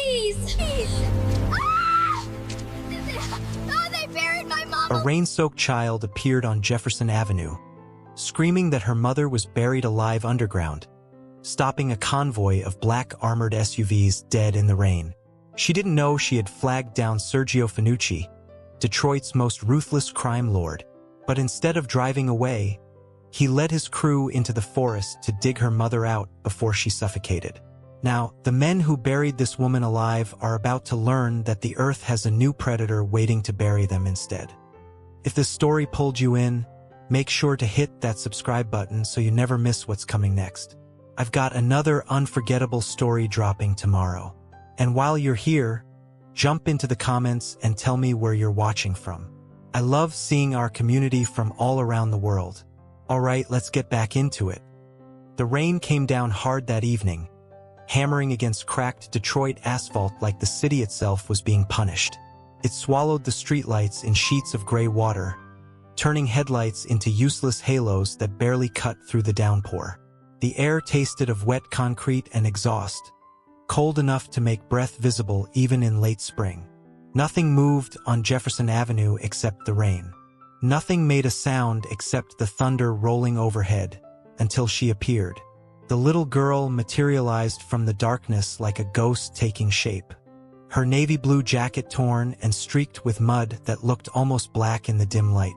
Please! Ah! Oh, they buried my mom! A rain-soaked child appeared on Jefferson Avenue, screaming that her mother was buried alive underground, stopping a convoy of black armored SUVs dead in the rain. She didn't know she had flagged down Sergio Finucci, Detroit's most ruthless crime lord, but instead of driving away, he led his crew into the forest to dig her mother out before she suffocated. Now, the men who buried this woman alive are about to learn that the earth has a new predator waiting to bury them instead. If this story pulled you in, make sure to hit that subscribe button so you never miss what's coming next. I've got another unforgettable story dropping tomorrow. And while you're here, jump into the comments and tell me where you're watching from. I love seeing our community from all around the world. Alright, let's get back into it. The rain came down hard that evening, hammering against cracked Detroit asphalt like the city itself was being punished. It swallowed the streetlights in sheets of gray water, turning headlights into useless halos that barely cut through the downpour. The air tasted of wet concrete and exhaust, cold enough to make breath visible even in late spring. Nothing moved on Jefferson Avenue except the rain. Nothing made a sound except the thunder rolling overhead, until she appeared. The little girl materialized from the darkness like a ghost taking shape. Her navy blue jacket torn and streaked with mud that looked almost black in the dim light.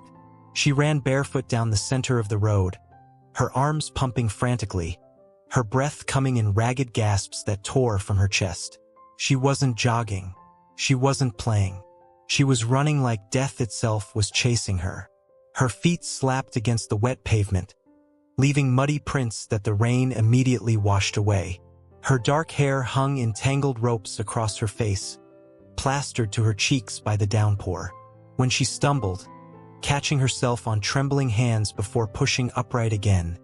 She ran barefoot down the center of the road, her arms pumping frantically, her breath coming in ragged gasps that tore from her chest. She wasn't jogging. She wasn't playing. She was running like death itself was chasing her. Her feet slapped against the wet pavement, leaving muddy prints that the rain immediately washed away. Her dark hair hung in tangled ropes across her face, plastered to her cheeks by the downpour. When she stumbled, catching herself on trembling hands before pushing upright again,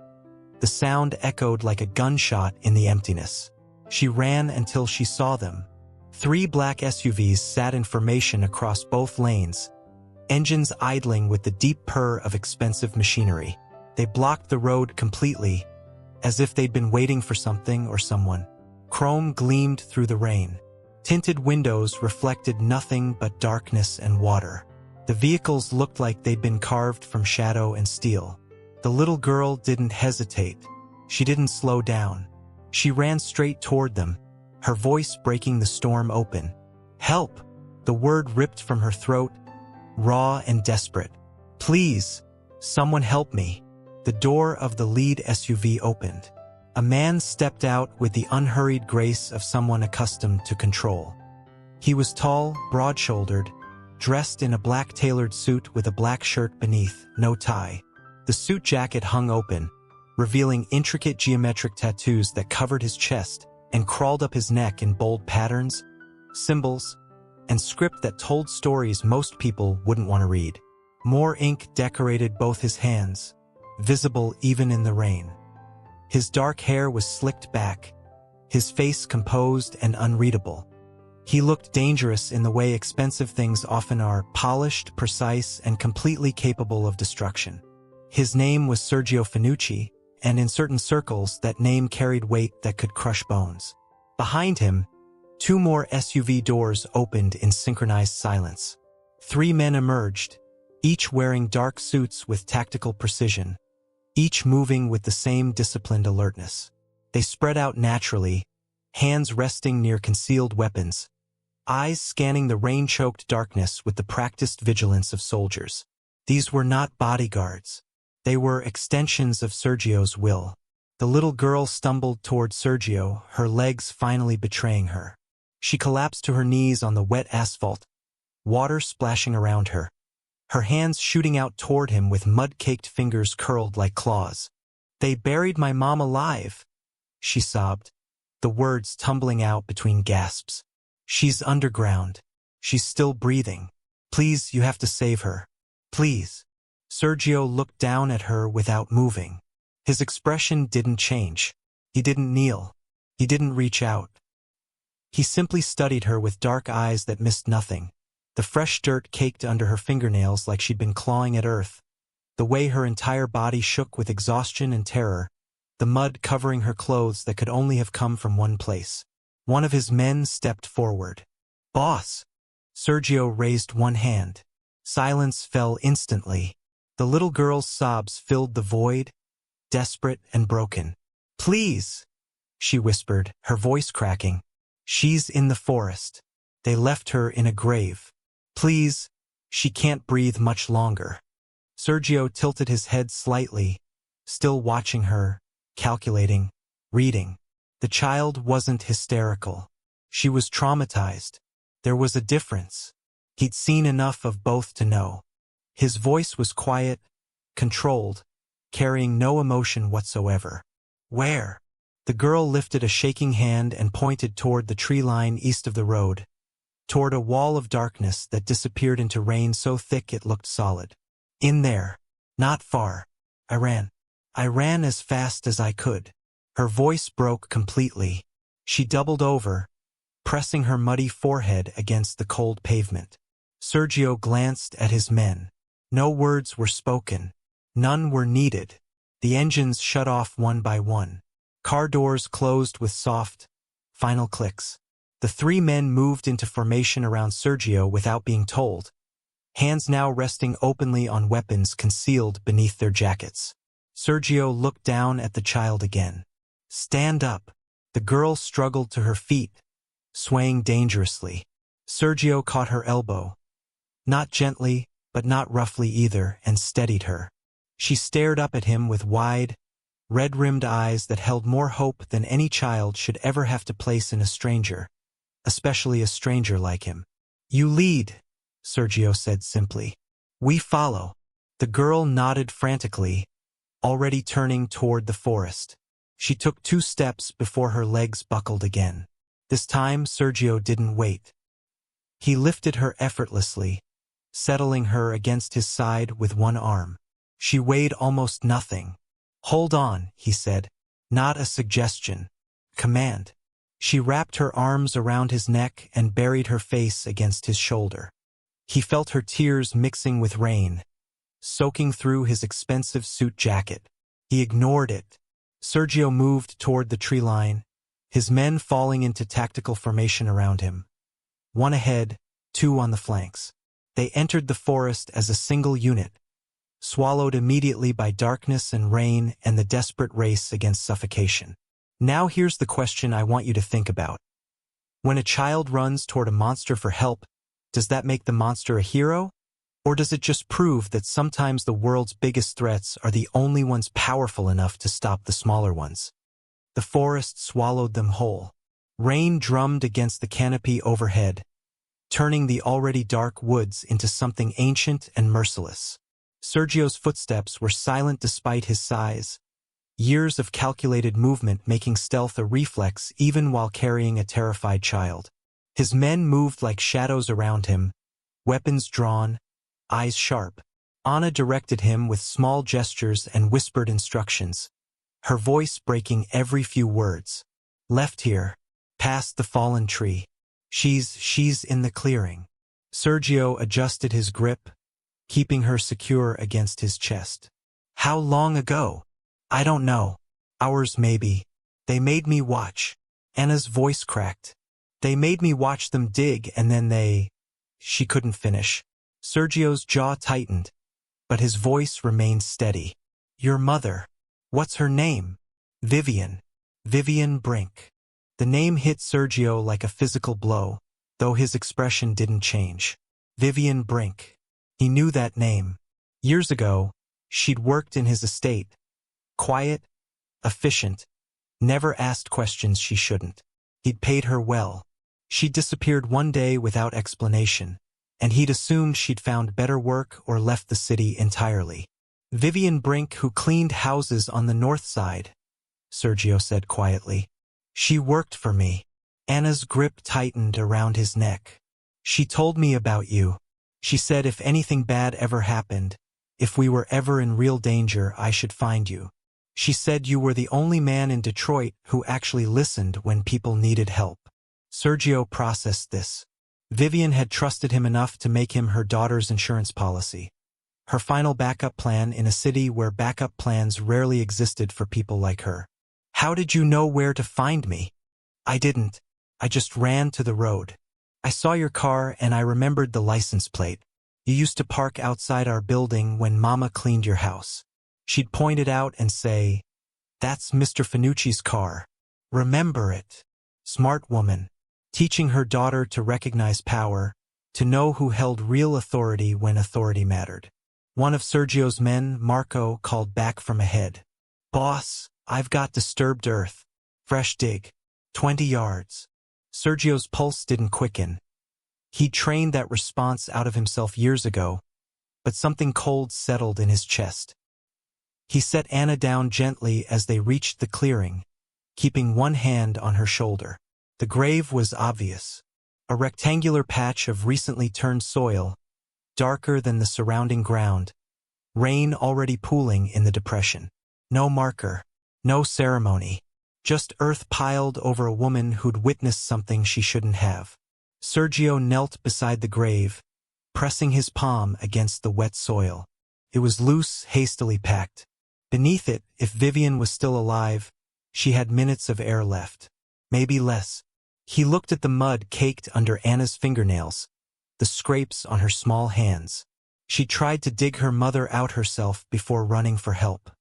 the sound echoed like a gunshot in the emptiness. She ran until she saw them. 3 black SUVs sat in formation across both lanes, engines idling with the deep purr of expensive machinery. They blocked the road completely, as if they'd been waiting for something or someone. Chrome gleamed through the rain. Tinted windows reflected nothing but darkness and water. The vehicles looked like they'd been carved from shadow and steel. The little girl didn't hesitate. She didn't slow down. She ran straight toward them, her voice breaking the storm open. "Help!" The word ripped from her throat, raw and desperate. "Please, someone help me." The door of the lead SUV opened. A man stepped out with the unhurried grace of someone accustomed to control. He was tall, broad-shouldered, dressed in a black tailored suit with a black shirt beneath, no tie. The suit jacket hung open, revealing intricate geometric tattoos that covered his chest and crawled up his neck in bold patterns, symbols, and script that told stories most people wouldn't want to read. More ink decorated both his hands, visible even in the rain. His dark hair was slicked back, his face composed and unreadable. He looked dangerous in the way expensive things often are, polished, precise, and completely capable of destruction. His name was Sergio Finucci, and in certain circles that name carried weight that could crush bones. Behind him, 2 more SUV doors opened in synchronized silence. 3 men emerged, each wearing dark suits with tactical precision, each moving with the same disciplined alertness. They spread out naturally, hands resting near concealed weapons, eyes scanning the rain-choked darkness with the practiced vigilance of soldiers. These were not bodyguards. They were extensions of Sergio's will. The little girl stumbled toward Sergio, her legs finally betraying her. She collapsed to her knees on the wet asphalt, water splashing around her, her hands shooting out toward him with mud-caked fingers curled like claws. "They buried my mom alive," she sobbed, the words tumbling out between gasps. "She's underground. She's still breathing. Please, you have to save her. Please." Sergio looked down at her without moving. His expression didn't change. He didn't kneel. He didn't reach out. He simply studied her with dark eyes that missed nothing. The fresh dirt caked under her fingernails like she'd been clawing at earth, the way her entire body shook with exhaustion and terror, the mud covering her clothes that could only have come from one place. One of his men stepped forward. "Boss!" Sergio raised one hand. Silence fell instantly. The little girl's sobs filled the void, desperate and broken. "Please," she whispered, her voice cracking. "She's in the forest. They left her in a grave. Please, she can't breathe much longer." Sergio tilted his head slightly, still watching her, calculating, reading. The child wasn't hysterical. She was traumatized. There was a difference. He'd seen enough of both to know. His voice was quiet, controlled, carrying no emotion whatsoever. "Where?" The girl lifted a shaking hand and pointed toward the tree line east of the road, toward a wall of darkness that disappeared into rain so thick it looked solid. "In there. Not far. I ran. I ran as fast as I could." Her voice broke completely. She doubled over, pressing her muddy forehead against the cold pavement. Sergio glanced at his men. No words were spoken. None were needed. The engines shut off one by one. Car doors closed with soft, final clicks. The three men moved into formation around Sergio without being told, hands now resting openly on weapons concealed beneath their jackets. Sergio looked down at the child again. "Stand up." The girl struggled to her feet, swaying dangerously. Sergio caught her elbow. Not gently, but not roughly either, and steadied her. She stared up at him with wide, red-rimmed eyes that held more hope than any child should ever have to place in a stranger, especially a stranger like him. "You lead," Sergio said simply. "We follow." The girl nodded frantically, already turning toward the forest. She took 2 steps before her legs buckled again. This time, Sergio didn't wait. He lifted her effortlessly, settling her against his side with one arm. She weighed almost nothing. "Hold on," he said. Not a suggestion. Command. She wrapped her arms around his neck and buried her face against his shoulder. He felt her tears mixing with rain, soaking through his expensive suit jacket. He ignored it. Sergio moved toward the tree line, his men falling into tactical formation around him. 1 ahead, 2 on the flanks. They entered the forest as a single unit, swallowed immediately by darkness and rain and the desperate race against suffocation. Now here's the question I want you to think about. When a child runs toward a monster for help, does that make the monster a hero? Or does it just prove that sometimes the world's biggest threats are the only ones powerful enough to stop the smaller ones? The forest swallowed them whole. Rain drummed against the canopy overhead, turning the already dark woods into something ancient and merciless. Sergio's footsteps were silent despite his size, years of calculated movement making stealth a reflex even while carrying a terrified child. His men moved like shadows around him, weapons drawn, eyes sharp. Anna directed him with small gestures and whispered instructions, her voice breaking every few words. "Left here, past the fallen tree. She's in the clearing." Sergio adjusted his grip, keeping her secure against his chest. "How long ago?" "I don't know. Hours maybe. They made me watch." Anna's voice cracked. "They made me watch them dig and then they—" She couldn't finish. Sergio's jaw tightened, but his voice remained steady. "Your mother. What's her name?" "Vivian. Vivian Brink." The name hit Sergio like a physical blow, though his expression didn't change. Vivian Brink. He knew that name. Years ago, she'd worked in his estate. Quiet, efficient, never asked questions she shouldn't. He'd paid her well. She disappeared one day without explanation, and he'd assumed she'd found better work or left the city entirely. "Vivian Brink, who cleaned houses on the north side," Sergio said quietly. "She worked for me." Anna's grip tightened around his neck. "She told me about you. She said if anything bad ever happened, if we were ever in real danger, I should find you. She said you were the only man in Detroit who actually listened when people needed help." Sergio processed this. Vivian had trusted him enough to make him her daughter's insurance policy, her final backup plan in a city where backup plans rarely existed for people like her. "How did you know where to find me?" "I didn't. I just ran to the road. I saw your car and I remembered the license plate. You used to park outside our building when Mama cleaned your house. She'd point it out and say, "That's Mr. Finucci's car. Remember it." Smart woman, teaching her daughter to recognize power, to know who held real authority when authority mattered. One of Sergio's men, Marco, called back from ahead. "Boss, I've got disturbed earth. Fresh dig. 20 yards. Sergio's pulse didn't quicken. He'd trained that response out of himself years ago, but something cold settled in his chest. He set Anna down gently as they reached the clearing, keeping one hand on her shoulder. The grave was obvious. A rectangular patch of recently turned soil, darker than the surrounding ground, rain already pooling in the depression. No marker, no ceremony, just earth piled over a woman who'd witnessed something she shouldn't have. Sergio knelt beside the grave, pressing his palm against the wet soil. It was loose, hastily packed. Beneath it, if Vivian was still alive, she had minutes of air left. Maybe less. He looked at the mud caked under Anna's fingernails, the scrapes on her small hands. She tried to dig her mother out herself before running for help.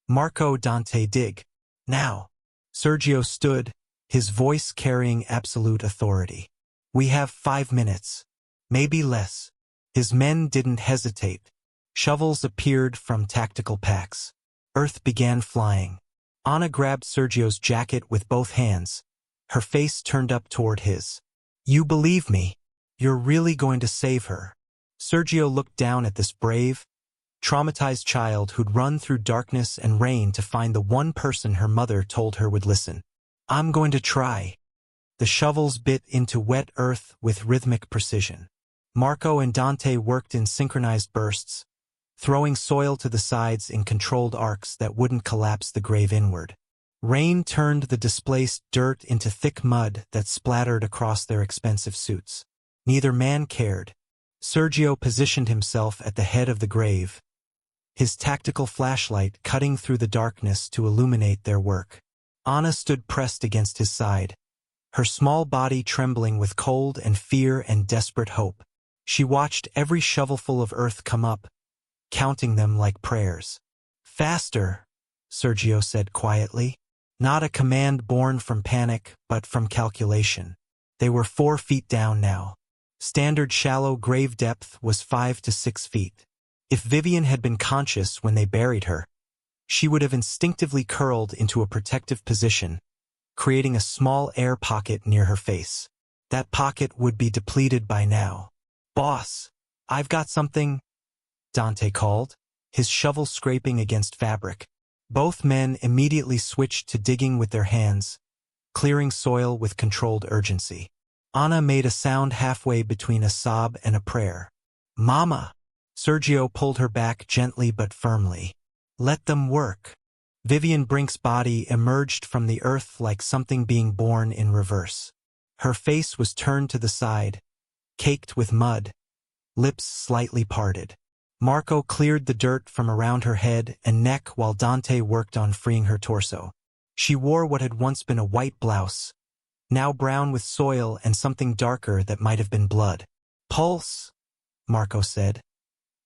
"Marco, Dante, dig. Now." Sergio stood, his voice carrying absolute authority. "We have 5 minutes. Maybe less." His men didn't hesitate. Shovels appeared from tactical packs. Earth began flying. Anna grabbed Sergio's jacket with both hands, her face turned up toward his. "You believe me? You're really going to save her?" Sergio looked down at this brave, traumatized child who'd run through darkness and rain to find the one person her mother told her would listen. "I'm going to try." The shovels bit into wet earth with rhythmic precision. Marco and Dante worked in synchronized bursts, throwing soil to the sides in controlled arcs that wouldn't collapse the grave inward. Rain turned the displaced dirt into thick mud that splattered across their expensive suits. Neither man cared. Sergio positioned himself at the head of the grave, his tactical flashlight cutting through the darkness to illuminate their work. Anna stood pressed against his side, her small body trembling with cold and fear and desperate hope. She watched every shovelful of earth come up, counting them like prayers. "Faster," Sergio said quietly. Not a command born from panic, but from calculation. They were 4 feet down now. Standard shallow grave depth was 5 to 6 feet. If Vivian had been conscious when they buried her, she would have instinctively curled into a protective position, creating a small air pocket near her face. That pocket would be depleted by now. "Boss, I've got something," Dante called, his shovel scraping against fabric. Both men immediately switched to digging with their hands, clearing soil with controlled urgency. Anna made a sound halfway between a sob and a prayer. "Mama!" Sergio pulled her back gently but firmly. "Let them work." Vivian Brink's body emerged from the earth like something being born in reverse. Her face was turned to the side, caked with mud, lips slightly parted. Marco cleared the dirt from around her head and neck while Dante worked on freeing her torso. She wore what had once been a white blouse, now brown with soil and something darker that might have been blood. "Pulse," Marco said.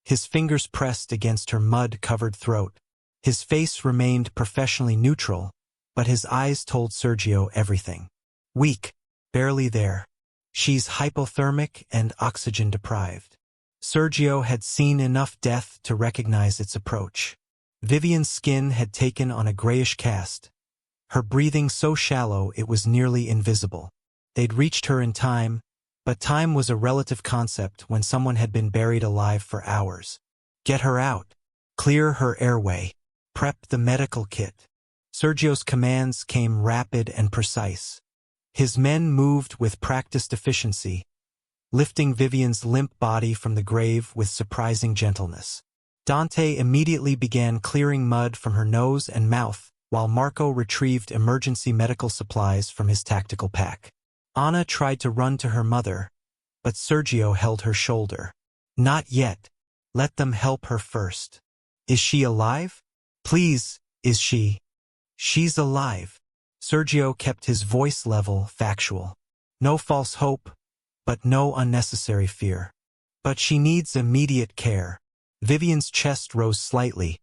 His fingers pressed against her mud-covered throat. His face remained professionally neutral, but his eyes told Sergio everything. "Weak, barely there. She's hypothermic and oxygen-deprived." Sergio had seen enough death to recognize its approach. Vivian's skin had taken on a grayish cast, her breathing so shallow it was nearly invisible. They'd reached her in time, but time was a relative concept when someone had been buried alive for hours. "Get her out. Clear her airway. Prep the medical kit." Sergio's commands came rapid and precise. His men moved with practiced efficiency, lifting Vivian's limp body from the grave with surprising gentleness. Dante immediately began clearing mud from her nose and mouth, while Marco retrieved emergency medical supplies from his tactical pack. Anna tried to run to her mother, but Sergio held her shoulder. "Not yet. Let them help her first." "Is she alive?" "Please, is she?" "She's alive." Sergio kept his voice level, factual. No false hope, but no unnecessary fear. But she needs immediate care. Vivian's chest rose slightly,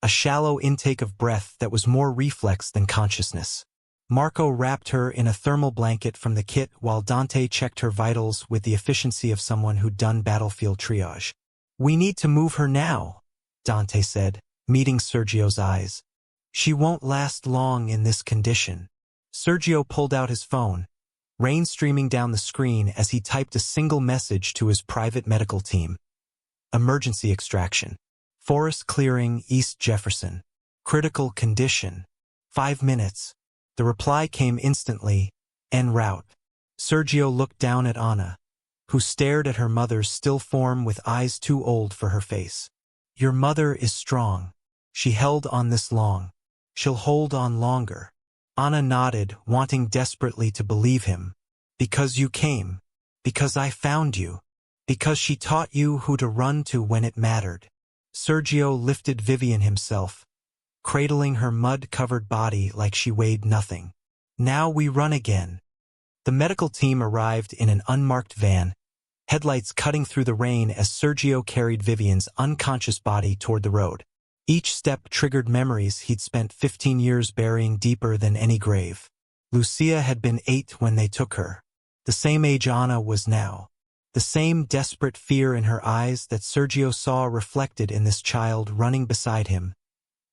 a shallow intake of breath that was more reflex than consciousness. Marco wrapped her in a thermal blanket from the kit while Dante checked her vitals with the efficiency of someone who'd done battlefield triage. "We need to move her now," Dante said, meeting Sergio's eyes. "She won't last long in this condition." Sergio pulled out his phone, rain streaming down the screen as he typed a single message to his private medical team. Emergency extraction. Forest clearing, East Jefferson. Critical condition. 5 minutes. The reply came instantly, en route. Sergio looked down at Anna, who stared at her mother's still form with eyes too old for her face. "Your mother is strong. She held on this long. She'll hold on longer." Anna nodded, wanting desperately to believe him. "Because you came. Because I found you. Because she taught you who to run to when it mattered." Sergio lifted Vivian himself, cradling her mud-covered body like she weighed nothing. "Now we run again." The medical team arrived in an unmarked van, headlights cutting through the rain as Sergio carried Vivian's unconscious body toward the road. Each step triggered memories he'd spent 15 years burying deeper than any grave. Lucia had been 8 when they took her. The same age Anna was now. The same desperate fear in her eyes that Sergio saw reflected in this child running beside him,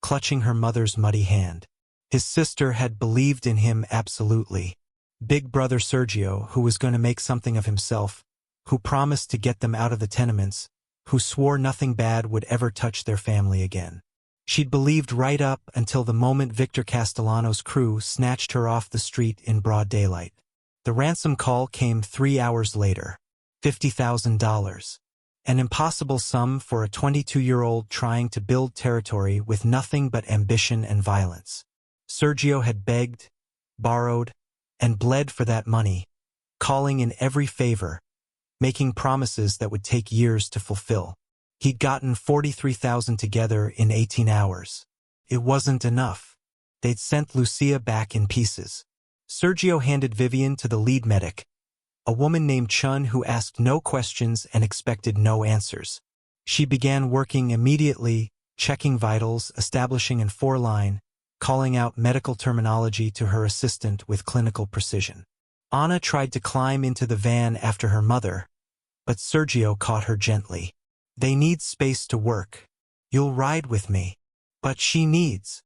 clutching her mother's muddy hand. His sister had believed in him absolutely. Big brother Sergio, who was going to make something of himself, who promised to get them out of the tenements, who swore nothing bad would ever touch their family again. She'd believed right up until the moment Victor Castellano's crew snatched her off the street in broad daylight. The ransom call came 3 hours later. $50,000. An impossible sum for a 22-year-old trying to build territory with nothing but ambition and violence. Sergio had begged, borrowed, and bled for that money, calling in every favor, making promises that would take years to fulfill. He'd gotten $43,000 together in 18 hours. It wasn't enough. They'd sent Lucia back in pieces. Sergio handed Vivian to the lead medic, a woman named Chun who asked no questions and expected no answers. She began working immediately, checking vitals, establishing an 4-line, calling out medical terminology to her assistant with clinical precision. Anna tried to climb into the van after her mother, but Sergio caught her gently. "They need space to work. You'll ride with me." "But she needs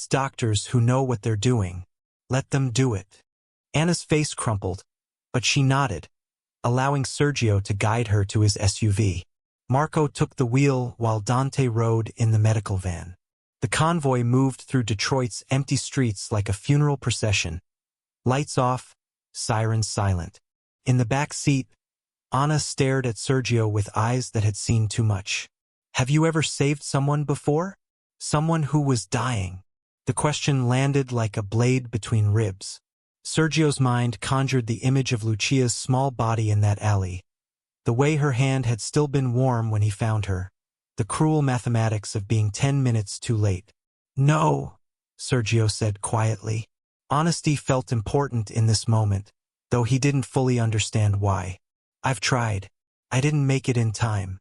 doctors who know what they're doing. Let them do it." Anna's face crumpled, but she nodded, allowing Sergio to guide her to his SUV. Marco took the wheel while Dante rode in the medical van. The convoy moved through Detroit's empty streets like a funeral procession. Lights off, sirens silent. In the back seat, Anna stared at Sergio with eyes that had seen too much. "Have you ever saved someone before? Someone who was dying?" The question landed like a blade between ribs. Sergio's mind conjured the image of Lucia's small body in that alley, the way her hand had still been warm when he found her, the cruel mathematics of being 10 minutes too late. "No," Sergio said quietly. Honesty felt important in this moment, though he didn't fully understand why. "I've tried. I didn't make it in time."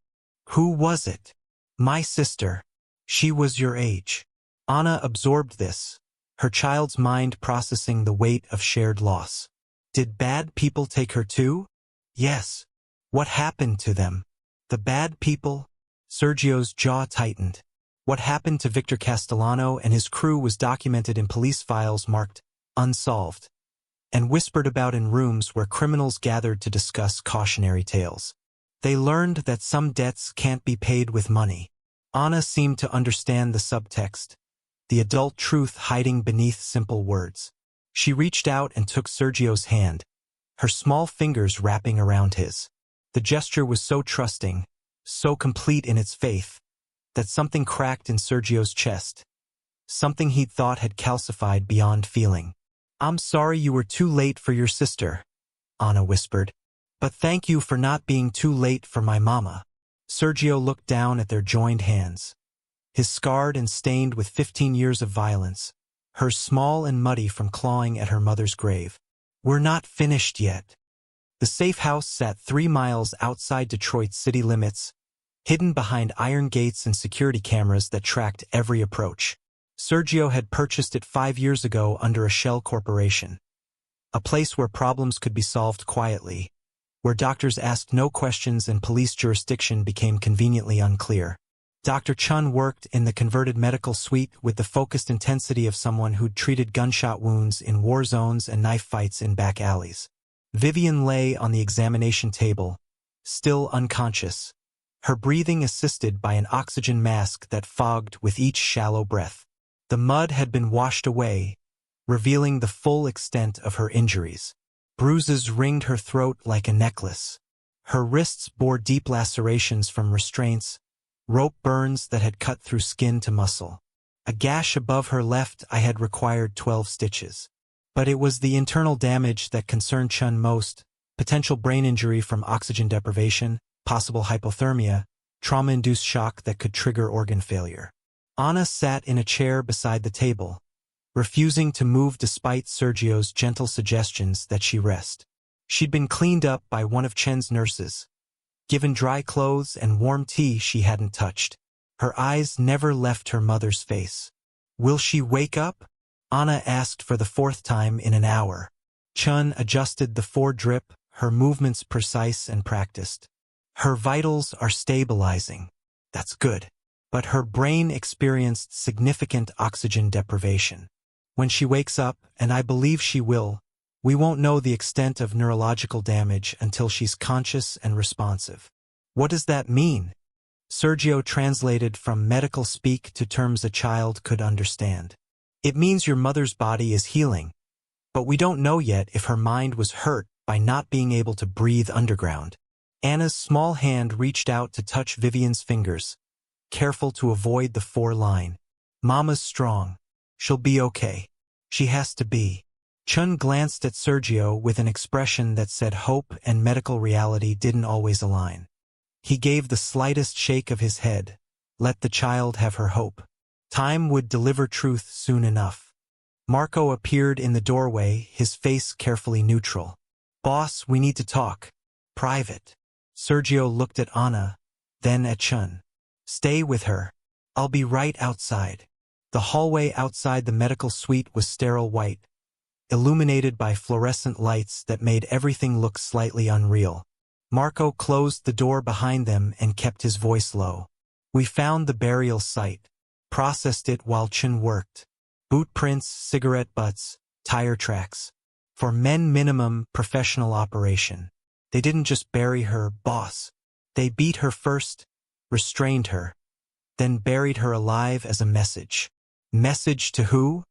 "Who was it?" "My sister. She was your age." Anna absorbed this, her child's mind processing the weight of shared loss. "Did bad people take her too?" "Yes." "What happened to them?" "The bad people?" Sergio's jaw tightened. What happened to Victor Castellano and his crew was documented in police files marked unsolved, and whispered about in rooms where criminals gathered to discuss cautionary tales. They learned that some debts can't be paid with money. Anna seemed to understand the subtext, the adult truth hiding beneath simple words. She reached out and took Sergio's hand, her small fingers wrapping around his. The gesture was so trusting, so complete in its faith, that something cracked in Sergio's chest, something he'd thought had calcified beyond feeling. "I'm sorry you were too late for your sister," Anna whispered. "But thank you for not being too late for my mama." Sergio looked down at their joined hands, his scarred and stained with 15 years of violence, hers small and muddy from clawing at her mother's grave. We're not finished yet. The safe house sat 3 miles outside Detroit's city limits, hidden behind iron gates and security cameras that tracked every approach. Sergio had purchased it 5 years ago under a shell corporation. A place where problems could be solved quietly, where doctors asked no questions and police jurisdiction became conveniently unclear. Dr. Chun worked in the converted medical suite with the focused intensity of someone who'd treated gunshot wounds in war zones and knife fights in back alleys. Vivian lay on the examination table, still unconscious, her breathing assisted by an oxygen mask that fogged with each shallow breath. The mud had been washed away, revealing the full extent of her injuries. Bruises ringed her throat like a necklace. Her wrists bore deep lacerations from restraints, rope burns that had cut through skin to muscle. A gash above her left eye had required 12 stitches. But it was the internal damage that concerned Chun most: potential brain injury from oxygen deprivation, possible hypothermia, trauma-induced shock that could trigger organ failure. Anna sat in a chair beside the table, refusing to move despite Sergio's gentle suggestions that she rest. She'd been cleaned up by one of Chen's nurses, given dry clothes and warm tea she hadn't touched. Her eyes never left her mother's face. "Will she wake up?" Anna asked for the 4th time in an hour. Chun adjusted the 4-drip, her movements precise and practiced. "Her vitals are stabilizing." "That's good." But her brain experienced significant oxygen deprivation. "When she wakes up, and I believe she will, we won't know the extent of neurological damage until she's conscious and responsive." "What does that mean?" Sergio translated from medical speak to terms a child could understand. "It means your mother's body is healing, but we don't know yet if her mind was hurt by not being able to breathe underground." Anna's small hand reached out to touch Vivian's fingers, careful to avoid the 4-line. "Mama's strong. She'll be okay. She has to be." Chun glanced at Sergio with an expression that said hope and medical reality didn't always align. He gave the slightest shake of his head. Let the child have her hope. Time would deliver truth soon enough. Marco appeared in the doorway, his face carefully neutral. "Boss, we need to talk. Private." Sergio looked at Anna, then at Chun. "Stay with her. I'll be right outside." The hallway outside the medical suite was sterile white, illuminated by fluorescent lights that made everything look slightly unreal. Marco closed the door behind them and kept his voice low. "We found the burial site. Processed it while Chun worked. Boot prints, cigarette butts, tire tracks. For men minimum professional operation. They didn't just bury her, boss. They beat her first, restrained her, then buried her alive as a message." "Message to who?"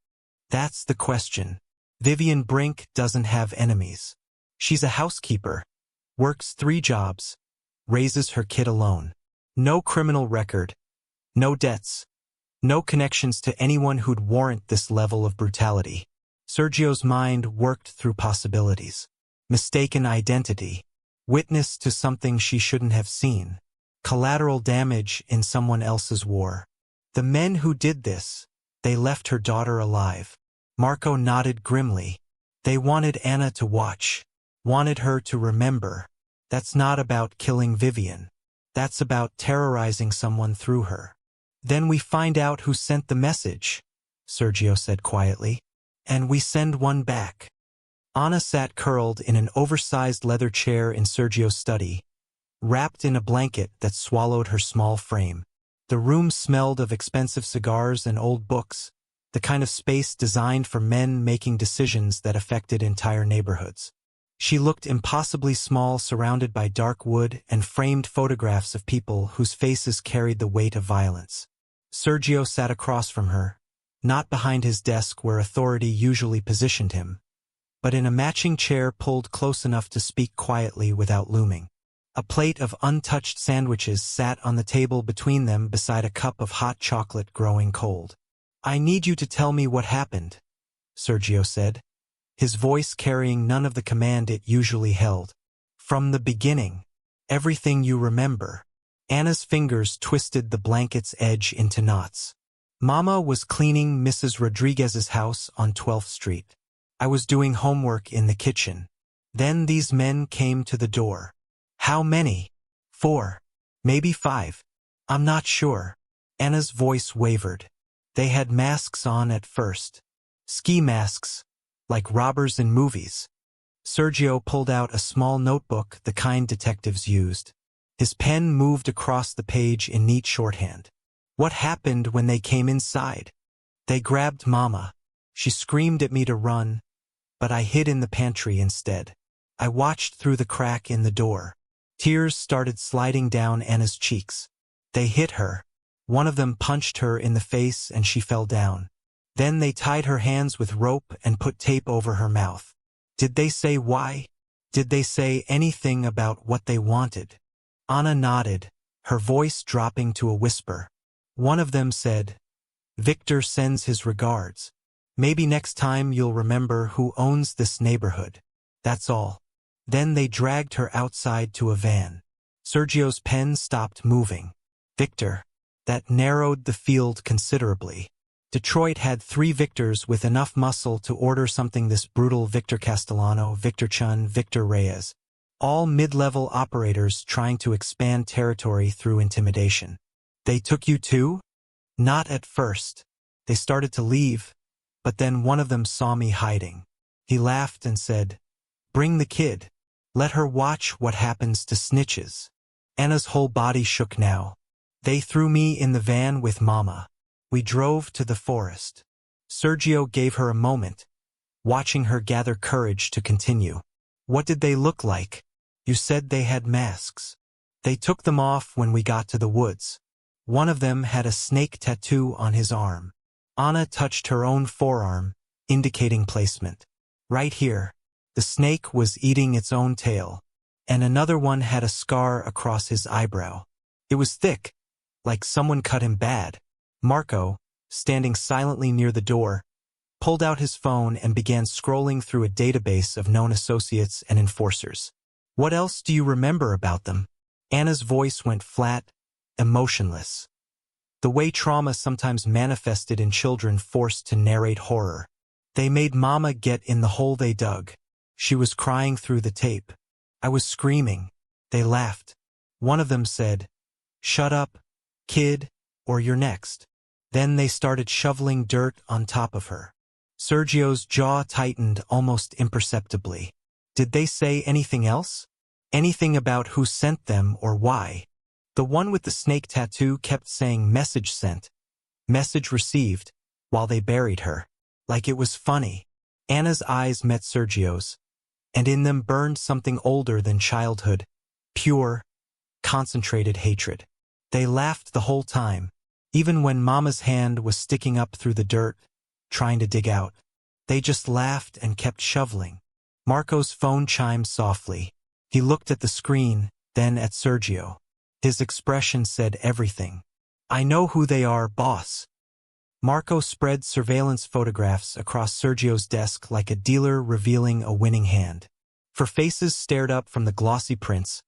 "That's the question. Vivian Brink doesn't have enemies. She's a housekeeper, works 3 jobs, raises her kid alone. No criminal record, no debts, no connections to anyone who'd warrant this level of brutality." Sergio's mind worked through possibilities. Mistaken identity, witness to something she shouldn't have seen, collateral damage in someone else's war. The men who did this, they left her daughter alive. Marco nodded grimly. They wanted Anna to watch, wanted her to remember. That's not about killing Vivian. That's about terrorizing someone through her. "Then we find out who sent the message," Sergio said quietly. "And we send one back." Anna sat curled in an oversized leather chair in Sergio's study, wrapped in a blanket that swallowed her small frame. The room smelled of expensive cigars and old books, the kind of space designed for men making decisions that affected entire neighborhoods. She looked impossibly small, surrounded by dark wood and framed photographs of people whose faces carried the weight of violence. Sergio sat across from her, not behind his desk where authority usually positioned him, but in a matching chair pulled close enough to speak quietly without looming. A plate of untouched sandwiches sat on the table between them beside a cup of hot chocolate growing cold. "I need you to tell me what happened," Sergio said, his voice carrying none of the command it usually held. "From the beginning. Everything you remember." Anna's fingers twisted the blanket's edge into knots. "Mama was cleaning Mrs. Rodriguez's house on 12th Street. I was doing homework in the kitchen. Then these men came to the door. How many? 4. Maybe 5. I'm not sure. Anna's voice wavered. They had masks on at first. Ski masks, like robbers in movies. Sergio pulled out a small notebook, the kind detectives used. His pen moved across the page in neat shorthand. What happened when they came inside? They grabbed Mama. She screamed at me to run, but I hid in the pantry instead. I watched through the crack in the door. Tears started sliding down Anna's cheeks. They hit her. One of them punched her in the face and she fell down. Then they tied her hands with rope and put tape over her mouth. Did they say why? Did they say anything about what they wanted? Anna nodded, her voice dropping to a whisper. One of them said, "Victor sends his regards. Maybe next time you'll remember who owns this neighborhood. That's all." Then they dragged her outside to a van. Sergio's pen stopped moving. Victor. That narrowed the field considerably. Detroit had 3 Victors with enough muscle to order something this brutal: Victor Castellano, Victor Chun, Victor Reyes. All mid-level operators trying to expand territory through intimidation. They took you too? Not at first. They started to leave, but then one of them saw me hiding. He laughed and said, "Bring the kid. Let her watch what happens to snitches." Anna's whole body shook now. They threw me in the van with Mama. We drove to the forest. Sergio gave her a moment, watching her gather courage to continue. What did they look like? You said they had masks. They took them off when we got to the woods. One of them had a snake tattoo on his arm. Anna touched her own forearm, indicating placement. Right here. The snake was eating its own tail. And another one had a scar across his eyebrow. It was thick, like someone cut him bad. Marco, standing silently near the door, pulled out his phone and began scrolling through a database of known associates and enforcers. What else do you remember about them? Anna's voice went flat, emotionless. The way trauma sometimes manifested in children forced to narrate horror. They made Mama get in the hole they dug. She was crying through the tape. I was screaming. They laughed. One of them said, "Shut up, kid, or you're next." Then they started shoveling dirt on top of her. Sergio's jaw tightened almost imperceptibly. Did they say anything else? Anything about who sent them or why? The one with the snake tattoo kept saying "message sent," "message received," while they buried her. Like it was funny. Anna's eyes met Sergio's, and in them burned something older than childhood, pure, concentrated hatred. They laughed the whole time, even when Mama's hand was sticking up through the dirt, trying to dig out. They just laughed and kept shoveling. Marco's phone chimed softly. He looked at the screen, then at Sergio. His expression said everything. "I know who they are, boss." Marco spread surveillance photographs across Sergio's desk like a dealer revealing a winning hand. For faces stared up from the glossy prints,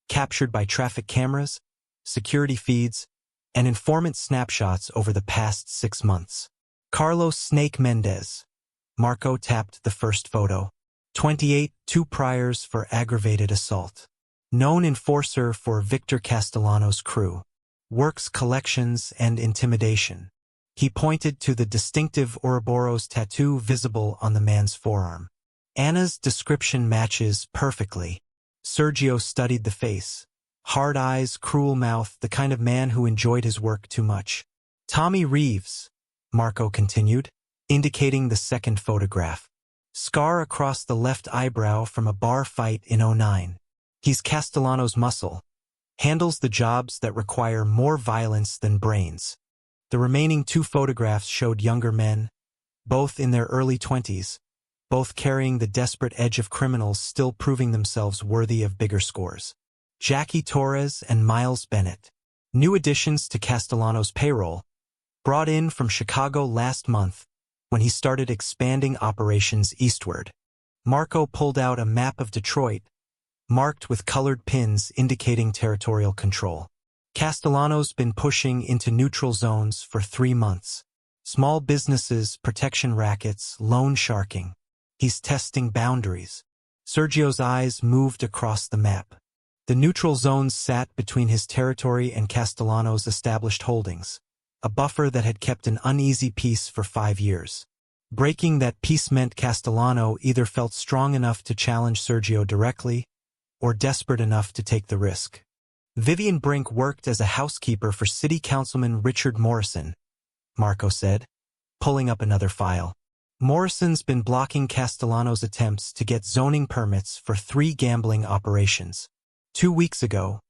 captured by traffic cameras, security feeds, and informant snapshots over the past 6 months. Carlos Snake Mendez. Marco tapped the first photo. 28, 2 priors for aggravated assault. Known enforcer for Victor Castellano's crew. Works collections and intimidation. He pointed to the distinctive Ouroboros tattoo visible on the man's forearm. Anna's description matches perfectly. Sergio studied the face. Hard eyes, cruel mouth, the kind of man who enjoyed his work too much. Tommy Reeves, Marco continued, indicating the second photograph. Scar across the left eyebrow from a bar fight in '09. He's Castellano's muscle. Handles the jobs that require more violence than brains. The remaining 2 photographs showed younger men, both in their early 20s, both carrying the desperate edge of criminals still proving themselves worthy of bigger scores. Jackie Torres and Miles Bennett. New additions to Castellano's payroll, brought in from Chicago last month when he started expanding operations eastward. Marco pulled out a map of Detroit, marked with colored pins indicating territorial control. Castellano's been pushing into neutral zones for 3 months. Small businesses, protection rackets, loan sharking. He's testing boundaries. Sergio's eyes moved across the map. The neutral zones sat between his territory and Castellano's established holdings, a buffer that had kept an uneasy peace for 5 years. Breaking that peace meant Castellano either felt strong enough to challenge Sergio directly, or desperate enough to take the risk. Vivian Brink worked as a housekeeper for City Councilman Richard Morrison, Marco said, pulling up another file. Morrison's been blocking Castellano's attempts to get zoning permits for 3 gambling operations. 2 weeks ago,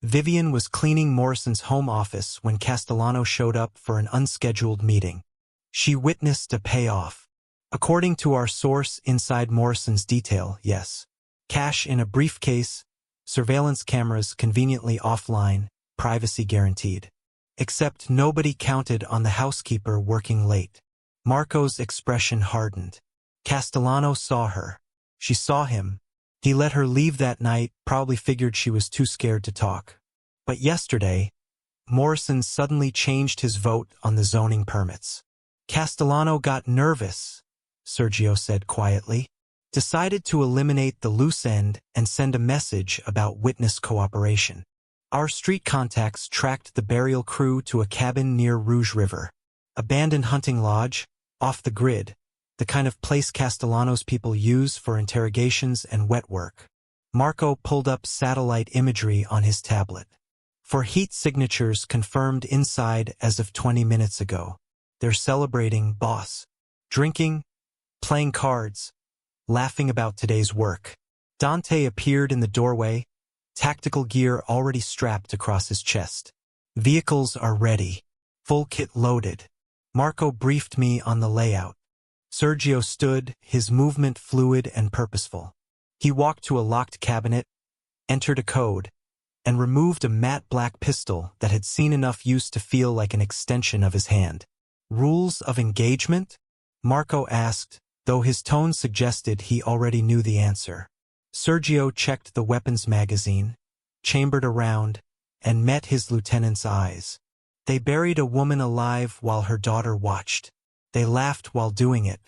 Vivian was cleaning Morrison's home office when Castellano showed up for an unscheduled meeting. She witnessed a payoff. According to our source inside Morrison's detail, yes. Cash in a briefcase, surveillance cameras conveniently offline, privacy guaranteed. Except nobody counted on the housekeeper working late. Marco's expression hardened. Castellano saw her. She saw him. He let her leave that night, probably figured she was too scared to talk. But yesterday, Morrison suddenly changed his vote on the zoning permits. Castellano got nervous, Sergio said quietly. Decided to eliminate the loose end and send a message about witness cooperation. Our street contacts tracked the burial crew to a cabin near Rouge River. Abandoned hunting lodge, off the grid, the kind of place Castellano's people use for interrogations and wet work. Marco pulled up satellite imagery on his tablet. For heat signatures confirmed inside as of 20 minutes ago. They're celebrating, boss. Drinking, playing cards, laughing about today's work. Dante appeared in the doorway, tactical gear already strapped across his chest. Vehicles are ready. Full kit loaded. Marco briefed me on the layout. Sergio stood, his movement fluid and purposeful. He walked to a locked cabinet, entered a code, and removed a matte black pistol that had seen enough use to feel like an extension of his hand. Rules of engagement? Marco asked, though his tone suggested he already knew the answer. Sergio checked the weapons magazine, chambered around, and met his lieutenant's eyes. They buried a woman alive while her daughter watched. They laughed while doing it.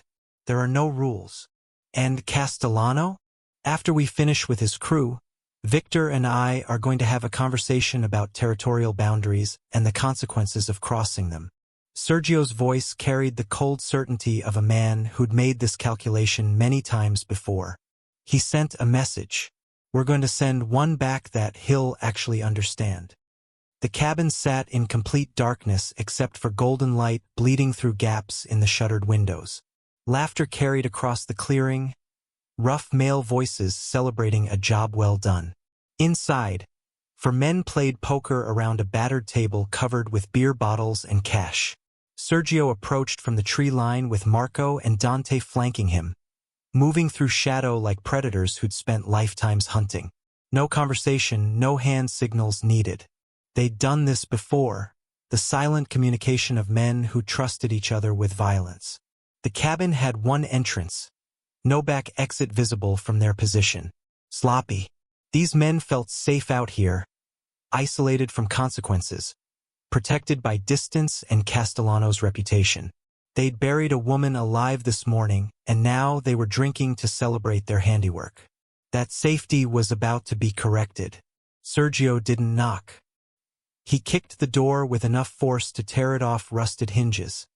There are no rules. And Castellano? After we finish with his crew, Victor and I are going to have a conversation about territorial boundaries and the consequences of crossing them. Sergio's voice carried the cold certainty of a man who'd made this calculation many times before. He sent a message. We're going to send one back that he'll actually understand. The cabin sat in complete darkness except for golden light bleeding through gaps in the shuttered windows. Laughter carried across the clearing, rough male voices celebrating a job well done. Inside, 4 men played poker around a battered table covered with beer bottles and cash. Sergio approached from the tree line with Marco and Dante flanking him, moving through shadow like predators who'd spent lifetimes hunting. No conversation, no hand signals needed. They'd done this before, the silent communication of men who trusted each other with violence. The cabin had one entrance, no back exit visible from their position. Sloppy. These men felt safe out here, isolated from consequences, protected by distance and Castellano's reputation. They'd buried a woman alive this morning, and now they were drinking to celebrate their handiwork. That safety was about to be corrected. Sergio didn't knock. He kicked the door with enough force to tear it off rusted hinges,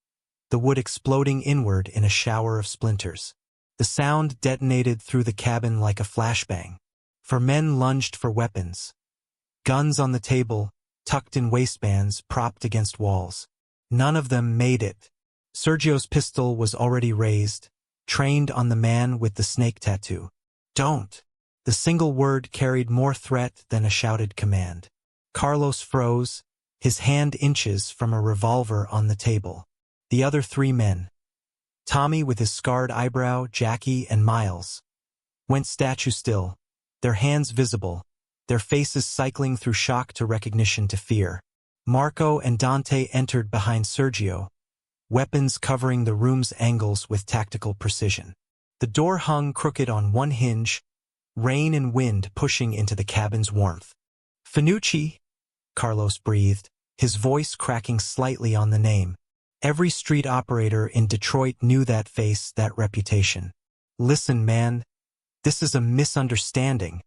the wood exploding inward in a shower of splinters. The sound detonated through the cabin like a flashbang. 4 men lunged for weapons. Guns on the table, tucked in waistbands, propped against walls. None of them made it. Sergio's pistol was already raised, trained on the man with the snake tattoo. Don't. The single word carried more threat than a shouted command. Carlos froze, his hand inches from a revolver on the table. The other 3 men, Tommy with his scarred eyebrow, Jackie, and Miles, went statue still, their hands visible, their faces cycling through shock to recognition to fear. Marco and Dante entered behind Sergio, weapons covering the room's angles with tactical precision. The door hung crooked on one hinge, rain and wind pushing into the cabin's warmth. Finucci, Carlos breathed, his voice cracking slightly on the name. Every street operator in Detroit knew that face, that reputation. Listen, man. This is a misunderstanding.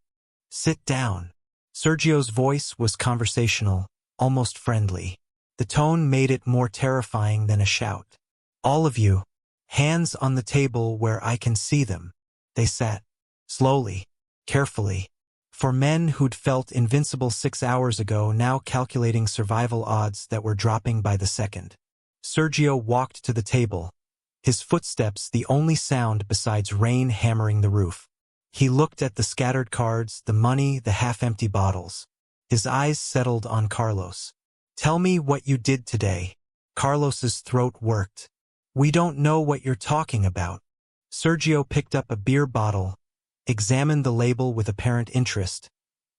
Sit down. Sergio's voice was conversational, almost friendly. The tone made it more terrifying than a shout. All of you, hands on the table where I can see them. They sat, slowly, carefully. For men who'd felt invincible 6 hours ago, now calculating survival odds that were dropping by the second. Sergio walked to the table, his footsteps the only sound besides rain hammering the roof. He looked at the scattered cards, the money, the half-empty bottles. His eyes settled on Carlos. Tell me what you did today. Carlos's throat worked. We don't know what you're talking about. Sergio picked up a beer bottle, examined the label with apparent interest,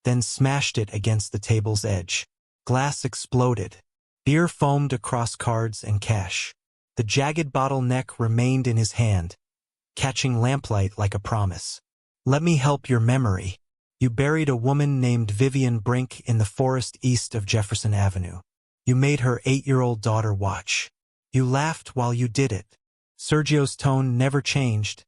then smashed it against the table's edge. Glass exploded. Beer foamed across cards and cash. The jagged bottle neck remained in his hand, catching lamplight like a promise. Let me help your memory. You buried a woman named Vivian Brink in the forest east of Jefferson Avenue. You made her 8-year-old daughter watch. You laughed while you did it. Sergio's tone never changed,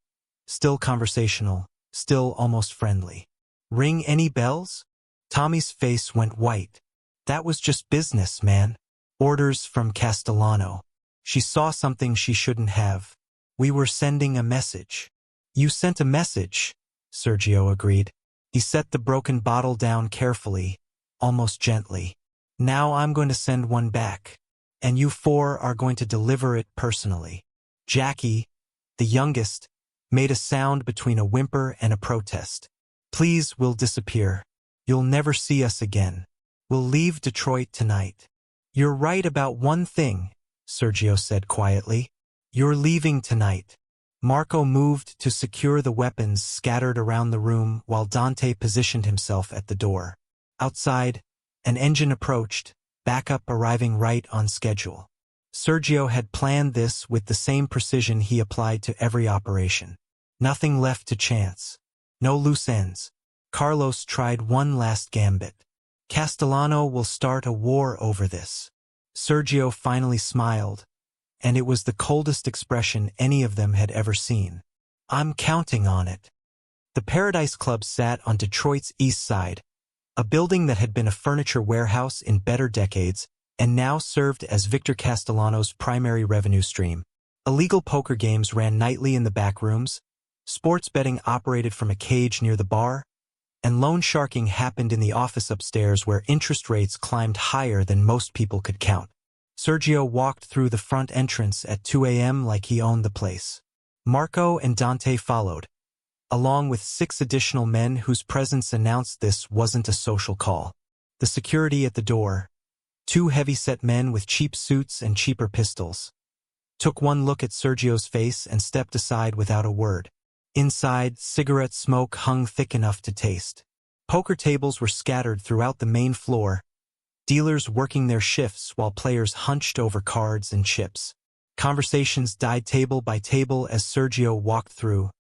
still conversational, still almost friendly. Ring any bells? Tommy's face went white. That was just business, man. Orders from Castellano. She saw something she shouldn't have. We were sending a message. You sent a message, Sergio agreed. He set the broken bottle down carefully, almost gently. Now I'm going to send one back, and you 4 are going to deliver it personally. Jackie, the youngest, made a sound between a whimper and a protest. Please, we'll disappear. You'll never see us again. We'll leave Detroit tonight. You're right about one thing, Sergio said quietly. You're leaving tonight. Marco moved to secure the weapons scattered around the room while Dante positioned himself at the door. Outside, an engine approached, backup arriving right on schedule. Sergio had planned this with the same precision he applied to every operation. Nothing left to chance. No loose ends. Carlos tried one last gambit. Castellano will start a war over this. Sergio finally smiled, and it was the coldest expression any of them had ever seen. I'm counting on it. The Paradise Club sat on Detroit's east side, a building that had been a furniture warehouse in better decades and now served as Victor Castellano's primary revenue stream. Illegal poker games ran nightly in the back rooms, sports betting operated from a cage near the bar, and loan sharking happened in the office upstairs where interest rates climbed higher than most people could count. Sergio walked through the front entrance at 2 a.m. like he owned the place. Marco and Dante followed, along with 6 additional men whose presence announced this wasn't a social call. The security at the door, 2 heavy-set men with cheap suits and cheaper pistols, took one look at Sergio's face and stepped aside without a word. Inside, cigarette smoke hung thick enough to taste. Poker tables were scattered throughout the main floor, dealers working their shifts while players hunched over cards and chips. Conversations died table by table as Sergio walked through,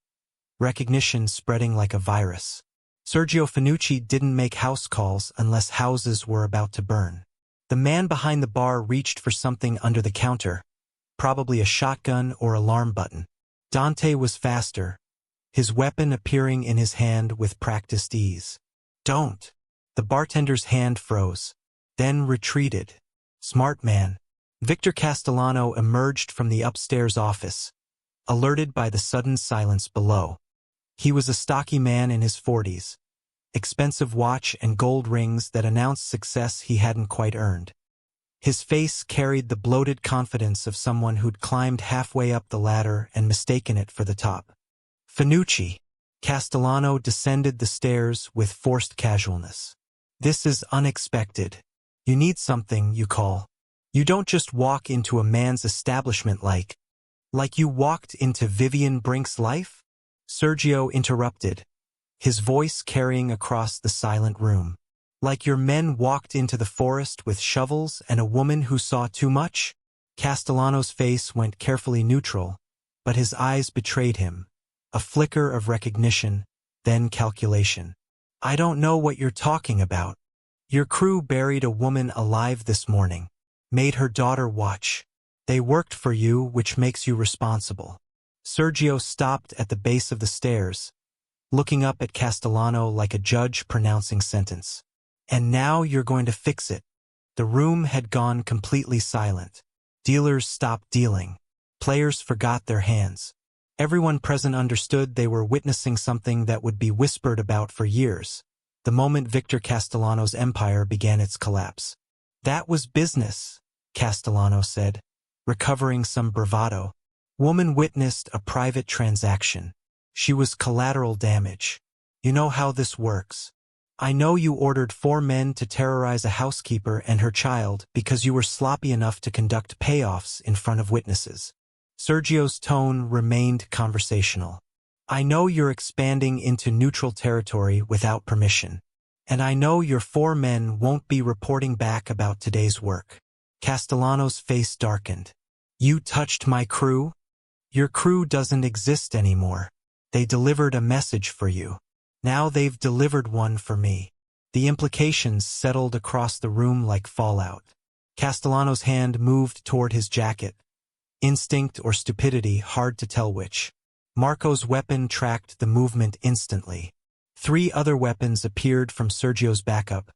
recognition spreading like a virus. Sergio Finucci didn't make house calls unless houses were about to burn. The man behind the bar reached for something under the counter, probably a shotgun or alarm button. Dante was faster, his weapon appearing in his hand with practiced ease. Don't. The bartender's hand froze, then retreated. Smart man. Victor Castellano emerged from the upstairs office, alerted by the sudden silence below. He was a stocky man in his 40s, expensive watch and gold rings that announced success he hadn't quite earned. His face carried the bloated confidence of someone who'd climbed halfway up the ladder and mistaken it for the top. Finucci. Castellano descended the stairs with forced casualness. This is unexpected. You need something, you call. You don't just walk into a man's establishment like you walked into Vivian Brink's life? Sergio interrupted, his voice carrying across the silent room. Like your men walked into the forest with shovels and a woman who saw too much? Castellano's face went carefully neutral, but his eyes betrayed him. A flicker of recognition, then calculation. I don't know what you're talking about. Your crew buried a woman alive this morning, made her daughter watch. They worked for you, which makes you responsible. Sergio stopped at the base of the stairs, looking up at Castellano like a judge pronouncing sentence. And now you're going to fix it. The room had gone completely silent. Dealers stopped dealing. Players forgot their hands. Everyone present understood they were witnessing something that would be whispered about for years, the moment Victor Castellano's empire began its collapse. That was business, Castellano said, recovering some bravado. Woman witnessed a private transaction. She was collateral damage. You know how this works. I know you ordered 4 men to terrorize a housekeeper and her child because you were sloppy enough to conduct payoffs in front of witnesses. Sergio's tone remained conversational. I know you're expanding into neutral territory without permission. And I know your 4 men won't be reporting back about today's work. Castellano's face darkened. You touched my crew? Your crew doesn't exist anymore. They delivered a message for you. Now they've delivered one for me. The implications settled across the room like fallout. Castellano's hand moved toward his jacket. Instinct or stupidity, hard to tell which. Marco's weapon tracked the movement instantly. 3 other weapons appeared from Sergio's backup,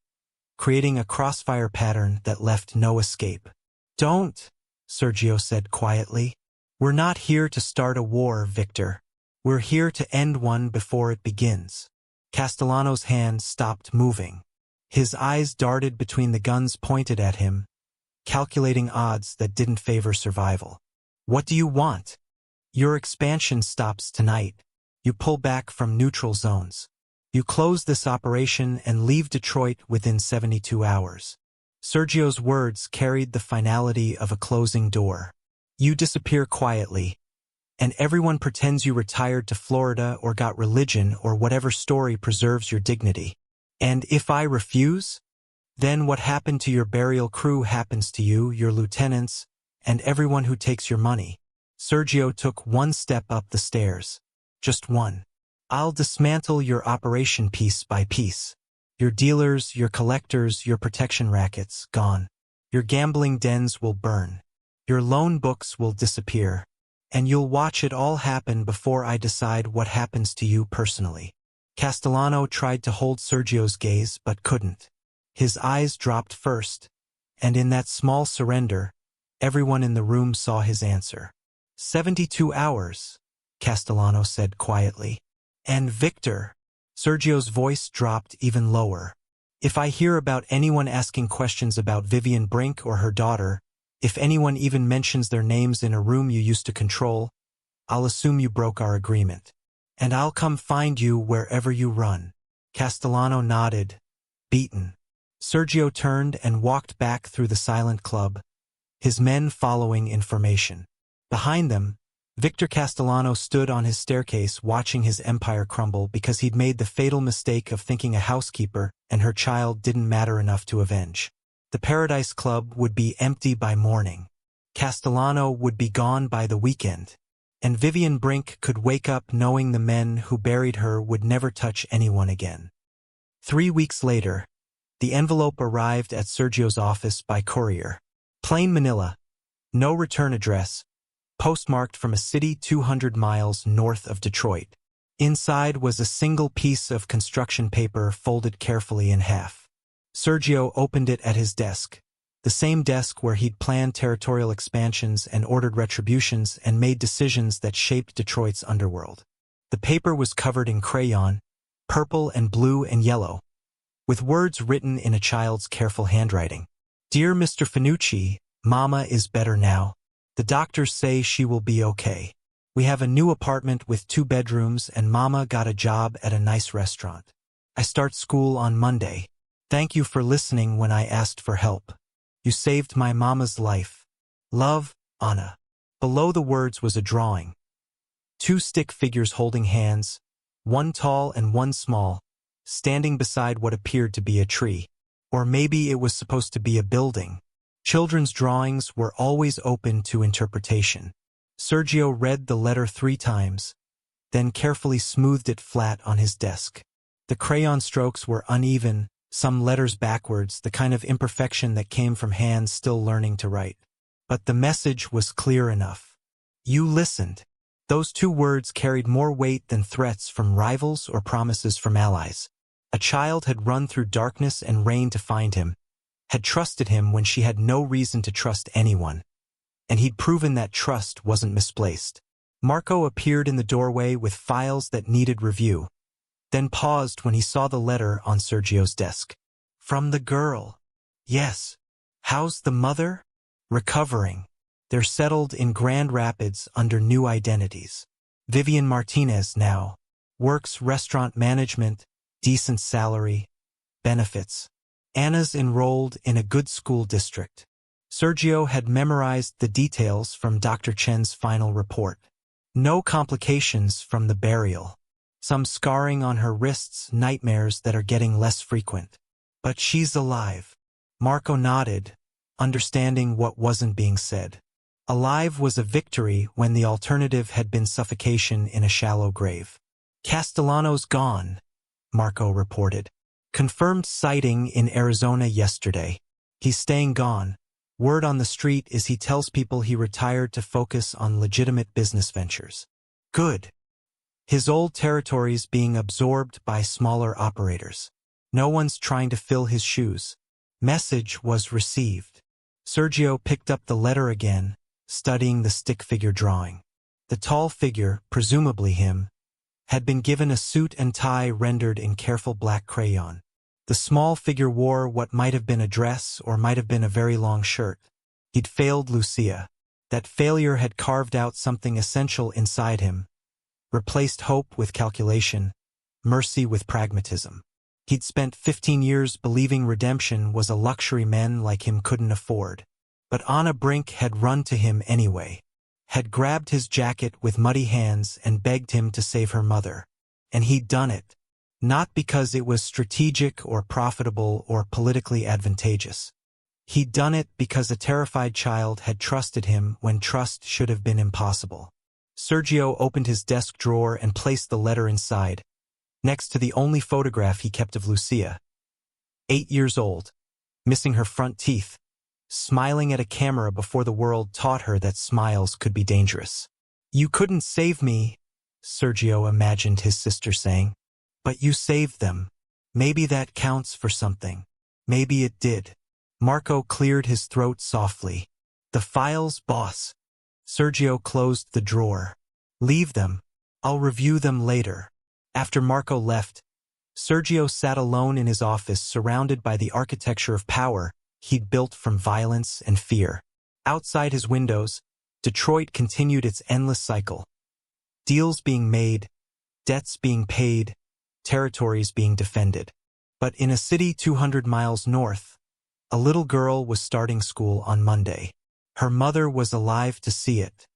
creating a crossfire pattern that left no escape. Don't, Sergio said quietly. We're not here to start a war, Victor. We're here to end one before it begins. Castellano's hand stopped moving. His eyes darted between the guns pointed at him, calculating odds that didn't favor survival. What do you want? Your expansion stops tonight. You pull back from neutral zones. You close this operation and leave Detroit within 72 hours. Sergio's words carried the finality of a closing door. You disappear quietly, and everyone pretends you retired to Florida or got religion or whatever story preserves your dignity. And if I refuse, then what happened to your burial crew happens to you, your lieutenants, and everyone who takes your money. Sergio took 1 step up the stairs. Just 1. I'll dismantle your operation piece by piece. Your dealers, your collectors, your protection rackets, gone. Your gambling dens will burn. Your loan books will disappear. And you'll watch it all happen before I decide what happens to you personally. Castellano tried to hold Sergio's gaze but couldn't. His eyes dropped first, and in that small surrender, everyone in the room saw his answer. 72 hours, Castellano said quietly. And Victor, Sergio's voice dropped even lower. If I hear about anyone asking questions about Vivian Brink or her daughter, if anyone even mentions their names in a room you used to control, I'll assume you broke our agreement. And I'll come find you wherever you run. Castellano nodded, beaten. Sergio turned and walked back through the silent club, his men following information. Behind them, Victor Castellano stood on his staircase watching his empire crumble because he'd made the fatal mistake of thinking a housekeeper and her child didn't matter enough to avenge. The Paradise Club would be empty by morning. Castellano would be gone by the weekend. And Vivian Brink could wake up knowing the men who buried her would never touch anyone again. 3 weeks later, the envelope arrived at Sergio's office by courier. Plain Manila. No return address. Postmarked from a city 200 miles north of Detroit. Inside was a single piece of construction paper folded carefully in half. Sergio opened it at his desk, the same desk where he'd planned territorial expansions and ordered retributions and made decisions that shaped Detroit's underworld. The paper was covered in crayon, purple and blue and yellow, with words written in a child's careful handwriting. Dear Mr. Finucci, Mama is better now. The doctors say she will be okay. We have a new apartment with 2 bedrooms and Mama got a job at a nice restaurant. I start school on Monday. Thank you for listening when I asked for help. You saved my Mama's life. Love, Anna. Below the words was a drawing. 2 stick figures holding hands, one tall and one small, standing beside what appeared to be a tree. Or maybe it was supposed to be a building. Children's drawings were always open to interpretation. Sergio read the letter 3 times, then carefully smoothed it flat on his desk. The crayon strokes were uneven, some letters backwards, the kind of imperfection that came from hands still learning to write. But the message was clear enough. You listened. Those two words carried more weight than threats from rivals or promises from allies. A child had run through darkness and rain to find him, had trusted him when she had no reason to trust anyone, and he'd proven that trust wasn't misplaced. Marco appeared in the doorway with files that needed review, then paused when he saw the letter on Sergio's desk. From the girl. Yes. How's the mother? Recovering. They're settled in Grand Rapids under new identities. Vivian Martinez now. Works restaurant management, decent salary, benefits. Anna's enrolled in a good school district. Sergio had memorized the details from Dr. Chen's final report. No complications from the burial. Some scarring on her wrists, nightmares that are getting less frequent. But she's alive. Marco nodded, understanding what wasn't being said. Alive was a victory when the alternative had been suffocation in a shallow grave. Castellano's gone, Marco reported. Confirmed sighting in Arizona yesterday. He's staying gone. Word on the street is he tells people he retired to focus on legitimate business ventures. Good. His old territory's being absorbed by smaller operators. No one's trying to fill his shoes. Message was received. Sergio picked up the letter again, studying the stick figure drawing. The tall figure, presumably him, had been given a suit and tie rendered in careful black crayon. The small figure wore what might have been a dress or might have been a very long shirt. He'd failed Lucia. That failure had carved out something essential inside him, replaced hope with calculation, mercy with pragmatism. He'd spent 15 years believing redemption was a luxury men like him couldn't afford. But Anna Brink had run to him anyway, had grabbed his jacket with muddy hands and begged him to save her mother. And he'd done it, not because it was strategic or profitable or politically advantageous. He'd done it because a terrified child had trusted him when trust should have been impossible. Sergio opened his desk drawer and placed the letter inside, next to the only photograph he kept of Lucia. 8 years old, missing her front teeth, smiling at a camera before the world taught her that smiles could be dangerous. You couldn't save me, Sergio imagined his sister saying. But you saved them. Maybe that counts for something. Maybe it did. Marco cleared his throat softly. The files, boss. Sergio closed the drawer. Leave them. I'll review them later. After Marco left, Sergio sat alone in his office surrounded by the architecture of power he'd built from violence and fear. Outside his windows, Detroit continued its endless cycle. Deals being made, debts being paid, territories being defended. But in a city 200 miles north, a little girl was starting school on Monday. Her mother was alive to see it.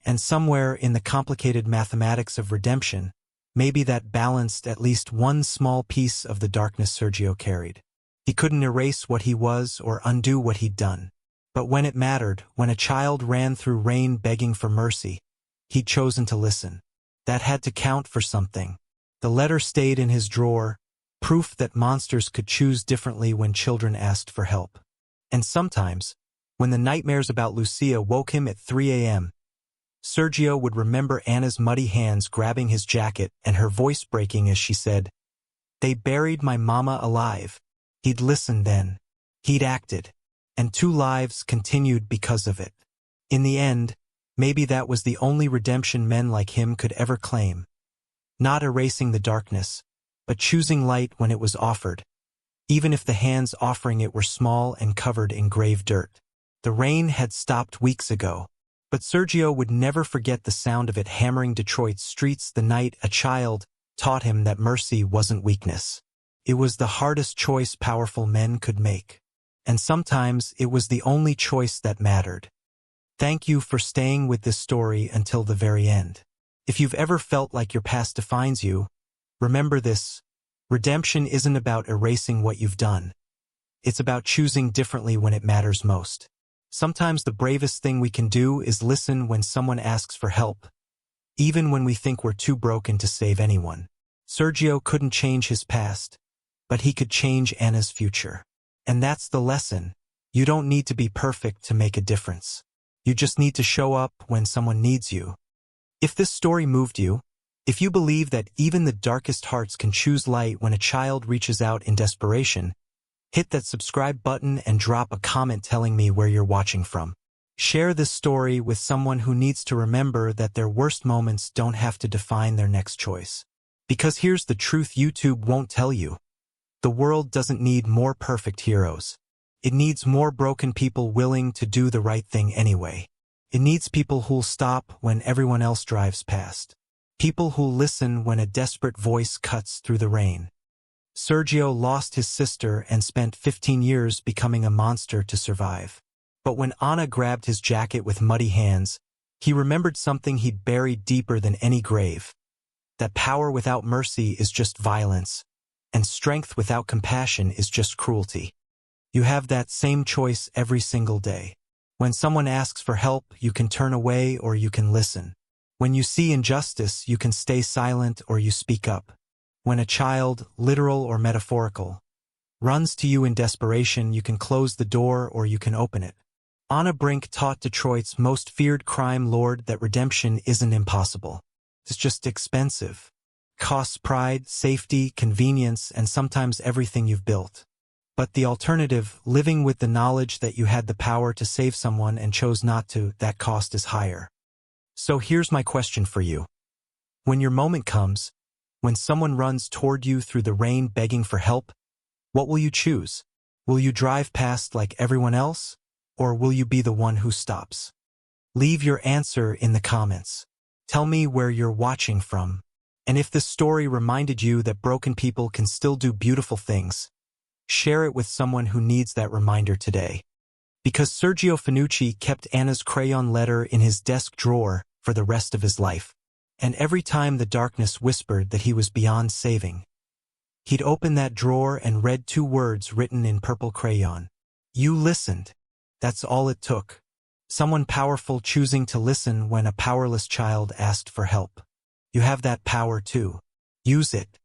And somewhere in the complicated mathematics of redemption, maybe that balanced at least one small piece of the darkness Sergio carried. He couldn't erase what he was or undo what he'd done. But when it mattered, when a child ran through rain begging for mercy, he'd chosen to listen. That had to count for something. The letter stayed in his drawer, proof that monsters could choose differently when children asked for help. And sometimes, when the nightmares about Lucia woke him at 3 a.m., Sergio would remember Anna's muddy hands grabbing his jacket and her voice breaking as she said, "They buried my mama alive." He'd listened then. He'd acted. And 2 lives continued because of it. In the end, maybe that was the only redemption men like him could ever claim. Not erasing the darkness, but choosing light when it was offered, even if the hands offering it were small and covered in grave dirt. The rain had stopped weeks ago, but Sergio would never forget the sound of it hammering Detroit's streets the night a child taught him that mercy wasn't weakness. It was the hardest choice powerful men could make. And sometimes it was the only choice that mattered. Thank you for staying with this story until the very end. If you've ever felt like your past defines you, remember this: redemption isn't about erasing what you've done. It's about choosing differently when it matters most. Sometimes the bravest thing we can do is listen when someone asks for help, even when we think we're too broken to save anyone. Sergio couldn't change his past, but he could change Anna's future. And that's the lesson. You don't need to be perfect to make a difference. You just need to show up when someone needs you. If this story moved you, if you believe that even the darkest hearts can choose light when a child reaches out in desperation, hit that subscribe button and drop a comment telling me where you're watching from. Share this story with someone who needs to remember that their worst moments don't have to define their next choice. Because here's the truth YouTube won't tell you. The world doesn't need more perfect heroes. It needs more broken people willing to do the right thing anyway. It needs people who'll stop when everyone else drives past. People who'll listen when a desperate voice cuts through the rain. Sergio lost his sister and spent 15 years becoming a monster to survive. But when Anna grabbed his jacket with muddy hands, he remembered something he'd buried deeper than any grave. That power without mercy is just violence, and strength without compassion is just cruelty. You have that same choice every single day. When someone asks for help, you can turn away or you can listen. When you see injustice, you can stay silent or you speak up. When a child, literal or metaphorical, runs to you in desperation, you can close the door or you can open it. Anna Brink taught Detroit's most feared crime lord that redemption isn't impossible. It's just expensive. Costs pride, safety, convenience, and sometimes everything you've built. But the alternative, living with the knowledge that you had the power to save someone and chose not to, that cost is higher. So here's my question for you. When your moment comes, when someone runs toward you through the rain begging for help, what will you choose? Will you drive past like everyone else? Or will you be the one who stops? Leave your answer in the comments. Tell me where you're watching from. And if this story reminded you that broken people can still do beautiful things, share it with someone who needs that reminder today. Because Sergio Finucci kept Anna's crayon letter in his desk drawer for the rest of his life. And every time the darkness whispered that he was beyond saving, he'd open that drawer and read 2 words written in purple crayon. You listened. That's all it took. Someone powerful choosing to listen when a powerless child asked for help. You have that power too. Use it.